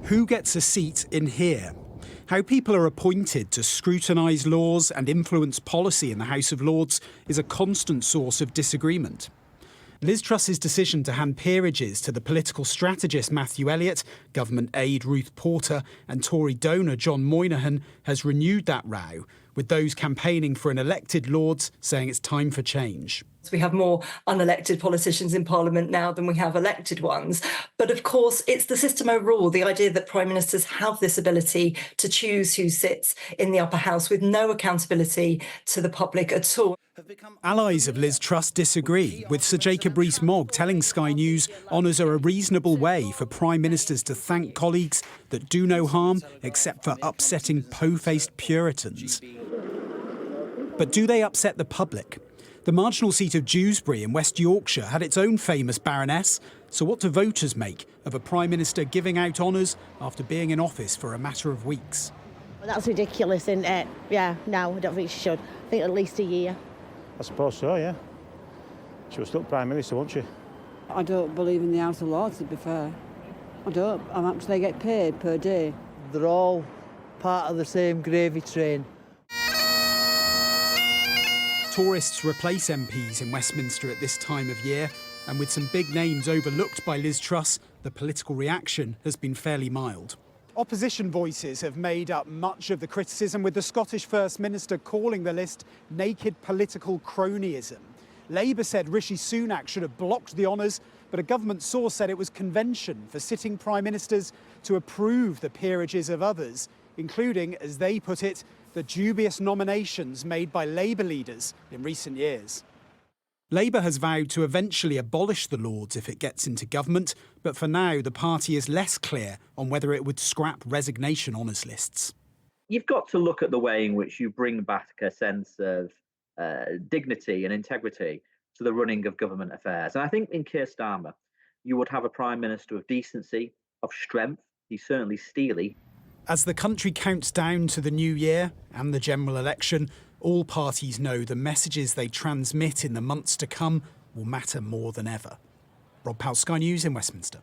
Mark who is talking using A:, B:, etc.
A: Who gets a seat in here? How people are appointed to scrutinise laws and influence policy in the House of Lords is a constant source of disagreement. Liz Truss's decision to hand peerages to the political strategist Matthew Elliott, government aide Ruth Porter and Tory donor John Moynihan has renewed that row, with those campaigning for an elected Lords saying it's time for change.
B: We have more unelected politicians in Parliament now than we have elected ones. But of course, it's the system overall, the idea that Prime Ministers have this ability to choose who sits in the upper house with no accountability to the public at all.
A: Allies of Liz Truss disagree, with Sir Jacob Rees-Mogg telling Sky News honours are a reasonable way for Prime Ministers to thank colleagues that do no harm except for upsetting po-faced Puritans. But do they upset the public? The marginal seat of Dewsbury in West Yorkshire had its own famous baroness, so what do voters make of a Prime Minister giving out honours after being in office for a matter of weeks?
C: Well, that's ridiculous, isn't it? Yeah, no, I don't think she should. I think at least a year.
D: I suppose so, yeah. She was still Prime Minister, wasn't she?
E: I don't believe in the House of Lords, to be fair. I don't. How much they get paid per day?
F: They're all part of the same gravy train.
A: Tourists replace MPs in Westminster at this time of year, and with some big names overlooked by Liz Truss, the political reaction has been fairly mild. Opposition voices have made up much of the criticism, with the Scottish First Minister calling the list naked political cronyism. Labour said Rishi Sunak should have blocked the honours, but a government source said it was convention for sitting Prime Ministers to approve the peerages of others, including, as they put it, the dubious nominations made by Labour leaders in recent years. Labour has vowed to eventually abolish the Lords if it gets into government, but for now the party is less clear on whether it would scrap resignation honours lists.
G: You've got to look at the way in which you bring back a sense of dignity and integrity to the running of government affairs. And I think in Keir Starmer, you would have a Prime Minister of decency, of strength. He's certainly steely.
A: As the country counts down to the new year and the general election, all parties know the messages they transmit in the months to come will matter more than ever. Rob Powell, Sky News in Westminster.